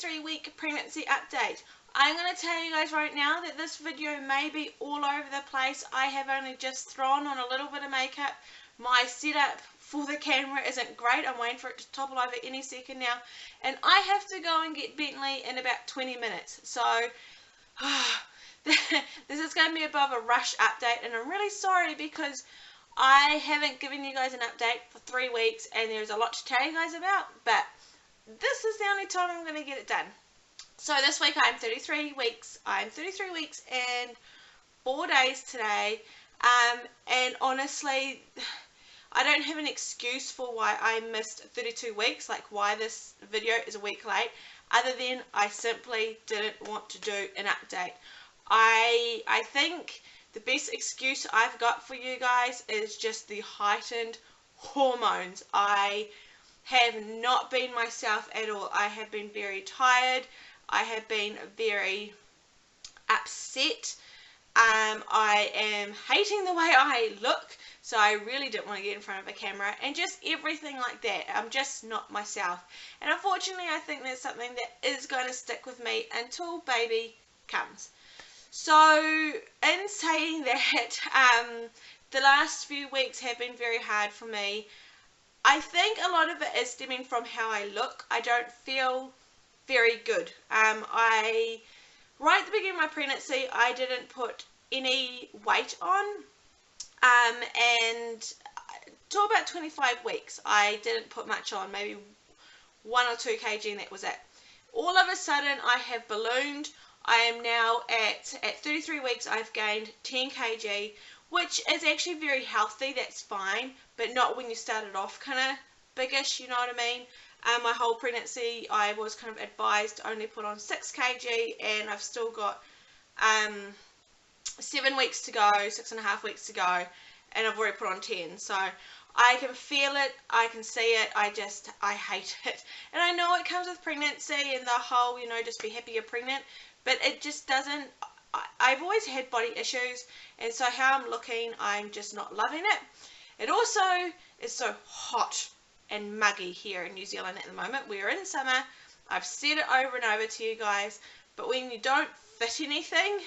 33-week pregnancy update. I'm going to tell you guys right now that this video may be all over the place. I have only just thrown on a little bit of makeup. My setup for the camera isn't great. I'm waiting for it to topple over any second now. And I have to go and get Bentley in about 20 minutes. So, this is going to be above a rush update. And I'm really sorry because I haven't given you guys an update for 3 weeks. And there's a lot to tell you guys about. But this is the only time I'm going to get it done. So this week I'm 33 weeks. I'm 33 weeks and 4 days today. And honestly, I don't have an excuse for why I missed 32 weeks, like why this video is a week late, other than I simply didn't want to do an update. I think the best excuse I've got for you guys is just the heightened hormones. I have not been myself at all. I have been very tired. I have been very upset. I am hating the way I look, so I really didn't want to get in front of a camera, and just everything like that. I'm just not myself, and unfortunately I think that's something that is going to stick with me until baby comes. So in saying that, the last few weeks have been very hard for me. I think a lot of it is stemming from how I look. I don't feel very good. Right at the beginning of my pregnancy, I didn't put any weight on, and till about 25 weeks, I didn't put much on, maybe 1 or 2 kg, and that was it. All of a sudden, I have ballooned. I am now at 33 weeks, I've gained 10 kg, which is actually very healthy, that's fine, but not when you started off kind of biggish, you know what I mean? My whole pregnancy I was kind of advised to only put on 6 kg, and I've still got 7 weeks to go, 6.5 weeks to go, and I've already put on 10. So I can feel it, I can see it, I hate it. And I know it comes with pregnancy and the whole, you know, just be happy you're pregnant, but it just doesn't. I've always had body issues, and so how I'm looking, I'm just not loving it. It also is so hot and muggy here in New Zealand at the moment. We're in summer. I've said it over and over to you guys, but when you don't fit anything,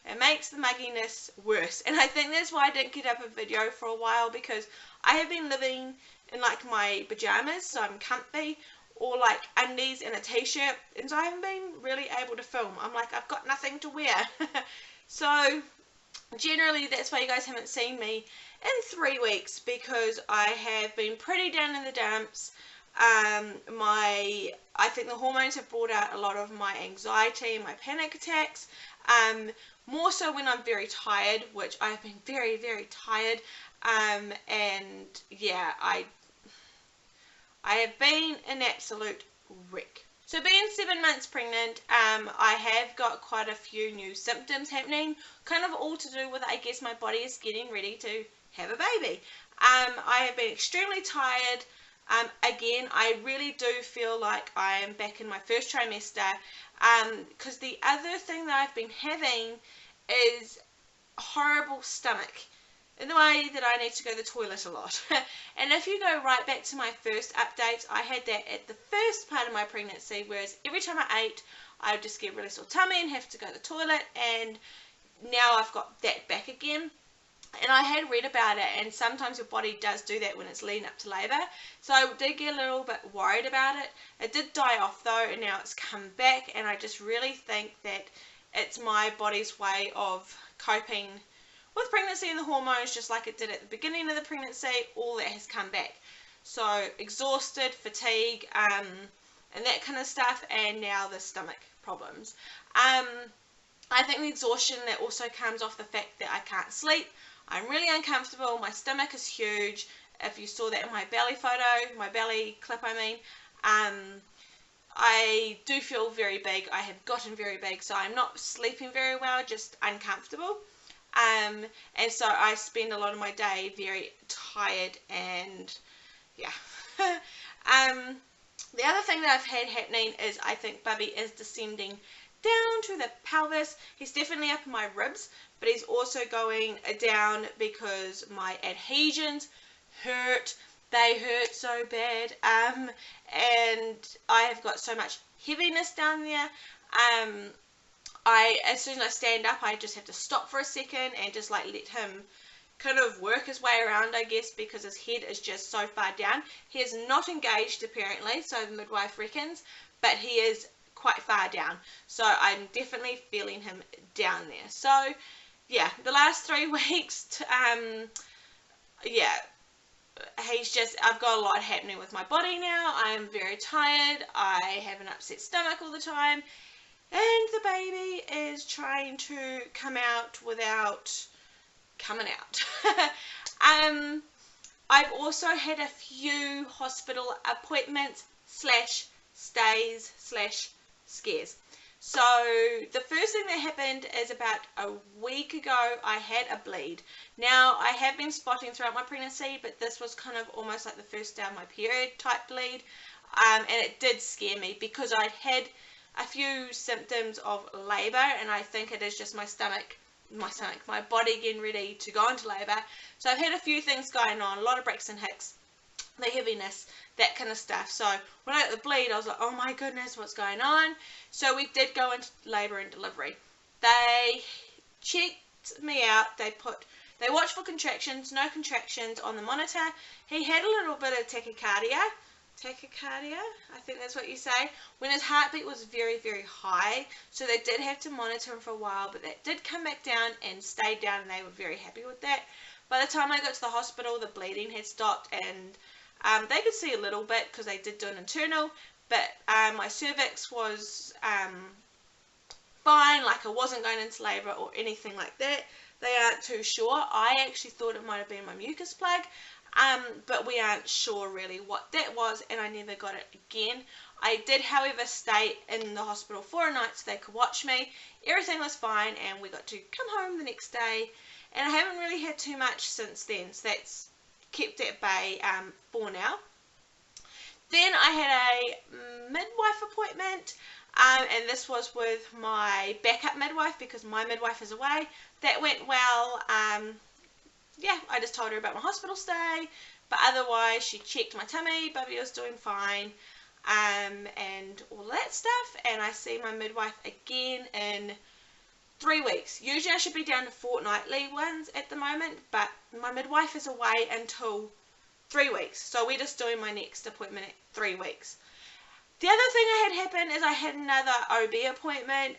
it makes the mugginess worse. And I think that's why I didn't get up a video for a while, because I have been living in like my pajamas, so I'm comfy, or like undies and a t-shirt, and so I haven't been really able to film. I'm like, I've got nothing to wear. So generally that's why you guys haven't seen me in 3 weeks, because I have been pretty down in the dumps. I think the hormones have brought out a lot of my anxiety and my panic attacks, more so when I'm very tired, which I have been very, very tired, and yeah, I have been an absolute wreck. So being 7 months pregnant, I have got quite a few new symptoms happening, kind of all to do with, I guess, my body is getting ready to have a baby. I have been extremely tired. Again, I really do feel like I am back in my first trimester, because the other thing that I've been having is a horrible stomach, in the way that I need to go to the toilet a lot. And if you go right back to my first update, I had that at the first part of my pregnancy, whereas every time I ate, I would just get really sore tummy and have to go to the toilet, and now I've got that back again. And I had read about it, and sometimes your body does do that when it's leading up to labour. So I did get a little bit worried about it. It did die off though, and now it's come back, and I just really think that it's my body's way of coping with pregnancy and the hormones, just like it did at the beginning of the pregnancy. All that has come back. So exhausted, fatigue, and that kind of stuff, and now the stomach problems. I think the exhaustion that also comes off the fact that I can't sleep. I'm really uncomfortable. My stomach is huge. If you saw that in my belly photo, my belly clip I mean, I do feel very big. I have gotten very big, so I'm not sleeping very well, just uncomfortable. And so I spend a lot of my day very tired, and yeah. The other thing that I've had happening is I think Bubby is descending down to the pelvis. He's definitely up in my ribs, but he's also going down because my adhesions hurt. They hurt so bad, and I have got so much heaviness down there. As soon as I stand up, I just have to stop for a second and just like let him kind of work his way around, I guess, because his head is just so far down. He is not engaged apparently, so the midwife reckons, but he is quite far down. So I'm definitely feeling him down there. So yeah, the last 3 weeks, yeah, I've got a lot happening with my body now. I am very tired. I have an upset stomach all the time. And the baby is trying to come out without coming out. I've also had a few hospital appointments / stays / scares. So the first thing that happened is about a week ago I had a bleed. Now I have been spotting throughout my pregnancy, but this was kind of almost like the first day of my period type bleed, and it did scare me because I'd had a few symptoms of labour, and I think it is just my body getting ready to go into labour. So I've had a few things going on, a lot of Braxton Hicks, the heaviness, that kind of stuff. So when I got the bleed, I was like, oh my goodness, what's going on? So we did go into labour and delivery. They checked me out. They watched for contractions, no contractions on the monitor. He had a little bit of tachycardia, I think that's what you say, when his heartbeat was very, very high. So they did have to monitor him for a while, but that did come back down and stayed down, and they were very happy with that. By the time I got to the hospital, the bleeding had stopped, and they could see a little bit because they did do an internal, but my cervix was fine, like I wasn't going into labour or anything like that. They aren't too sure. I actually thought it might have been my mucus plug, but we aren't sure really what that was, and I never got it again. I did, however, stay in the hospital for a night so they could watch me. Everything was fine, and we got to come home the next day, and I haven't really had too much since then, so that's kept at bay for now. Then I had a midwife appointment, and this was with my backup midwife because my midwife is away. That went well. Yeah, I just told her about my hospital stay, but otherwise she checked my tummy, Bubby was doing fine, and all that stuff, and I see my midwife again in 3 weeks. Usually I should be down to fortnightly ones at the moment, but my midwife is away until 3 weeks, so we're just doing my next appointment at 3 weeks. The other thing I had happen is I had another OB appointment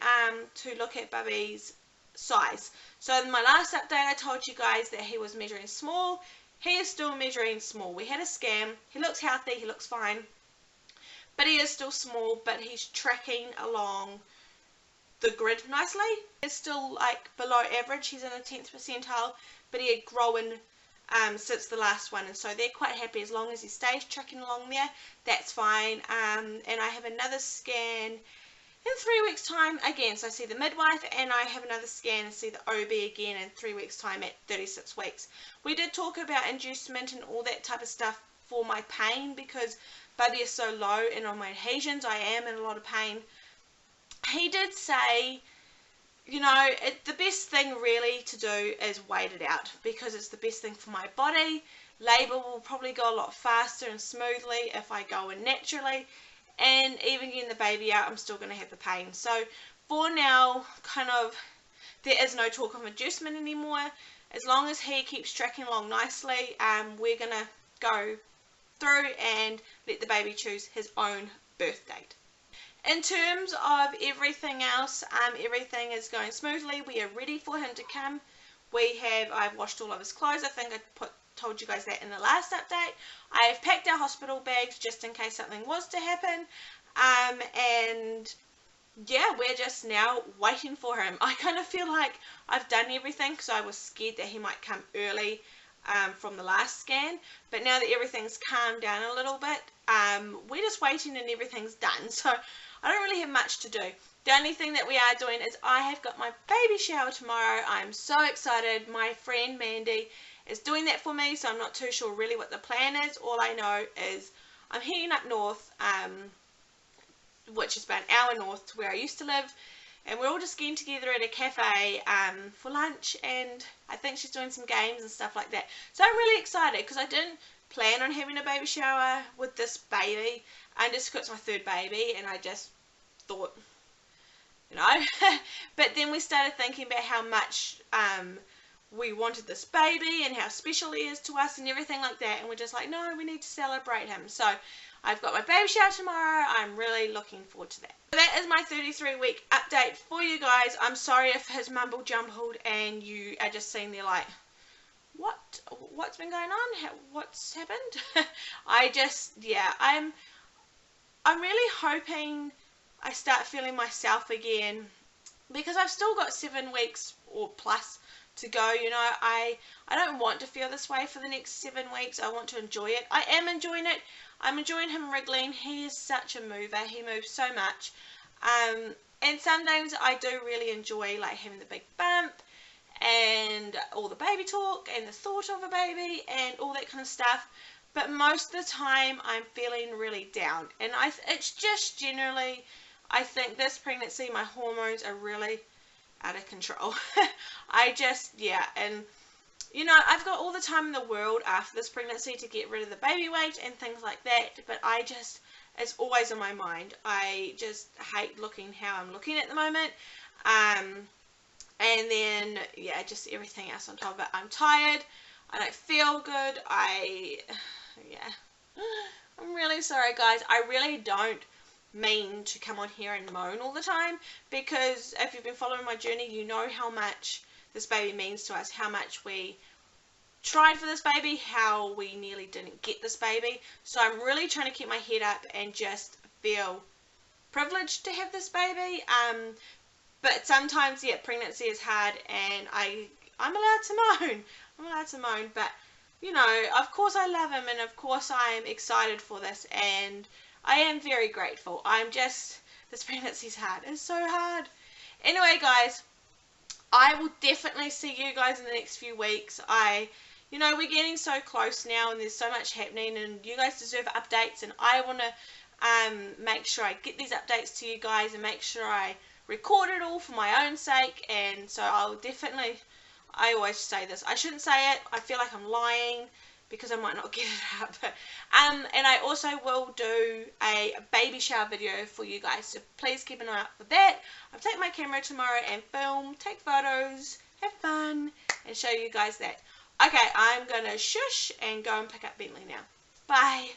to look at Bubby's size. So in my last update I told you guys that he was measuring small. He is still measuring small. We had a scan. He looks healthy, he looks fine, but he is still small, but he's tracking along the grid nicely. He's still like below average. He's in the 10th percentile, but he had grown since the last one, and so they're quite happy as long as he stays tracking along there. That's fine. And I have another scan in 3 weeks time again, so I see the midwife, and I have another scan and see the OB again in 3 weeks time at 36 weeks. We did talk about inducement and all that type of stuff for my pain because Bubby is so low, and on my adhesions I am in a lot of pain. He did say, you know, the best thing really to do is wait it out because it's the best thing for my body. Labour will probably go a lot faster and smoothly if I go in naturally, and even getting the baby out I'm still going to have the pain. So for now, kind of, there is no talk of inducement anymore. As long as he keeps tracking along nicely, we're going to go through and let the baby choose his own birth date. In terms of everything else, everything is going smoothly. We are ready for him to come. I've washed all of his clothes. I think I told you guys that in the last update. I've packed our hospital bags just in case something was to happen. And yeah, we're just now waiting for him. I kind of feel like I've done everything because I was scared that he might come early from the last scan. But now that everything's calmed down a little bit, we're just waiting and everything's done. So I don't really have much to do. The only thing that we are doing is I have got my baby shower tomorrow. I'm so excited. My friend Mandy is doing that for me, so I'm not too sure really what the plan is. All I know is I'm heading up north, which is about an hour north to where I used to live, and we're all just getting together at a cafe for lunch, and I think she's doing some games and stuff like that. So I'm really excited because I didn't plan on having a baby shower with this baby, and just because it's my third baby, and I just thought, you know. But then we started thinking about how much we wanted this baby and how special he is to us and everything like that, and we're just like, no, we need to celebrate him. So I've got my baby shower tomorrow. I'm really looking forward to that. So that is my 33-week update for you guys. I'm sorry if his mumble jumbled and you are just sitting there like, what's been going on? What's happened? I'm really hoping I start feeling myself again, because I've still got 7 weeks or plus to go. You know, I don't want to feel this way for the next 7 weeks. I want to enjoy it. I am enjoying it. I'm enjoying him wriggling. He is such a mover. He moves so much. And sometimes I do really enjoy like having the big bump and all the baby talk and the thought of a baby and all that kind of stuff. But most of the time I'm feeling really down, and it's just generally, I think this pregnancy, my hormones are really out of control. And you know, I've got all the time in the world after this pregnancy to get rid of the baby weight and things like that, but it's always on my mind. I just hate looking how I'm looking at the moment. And then, yeah, just everything else on top of it. I'm tired. I don't feel good. I'm really sorry, guys. I really don't mean to come on here and moan all the time, because if you've been following my journey, you know how much this baby means to us, how much we tried for this baby, how we nearly didn't get this baby. So I'm really trying to keep my head up and just feel privileged to have this baby. But sometimes, yeah, pregnancy is hard, and I'm allowed to moan. I'm allowed to moan, but you know, of course I love him, and of course I am excited for this, and I am very grateful. This pregnancy's hard. It's so hard. Anyway, guys, I will definitely see you guys in the next few weeks. You know, we're getting so close now, and there's so much happening, and you guys deserve updates, and I want to make sure I get these updates to you guys and make sure I record it all for my own sake. And so I always say this, I shouldn't say it, I feel like I'm lying because I might not get it up. And I also will do a baby shower video for you guys, so please keep an eye out for that. I'll take my camera tomorrow and film, take photos, have fun, and show you guys that. Okay, I'm gonna shush and go and pick up Bentley now. Bye.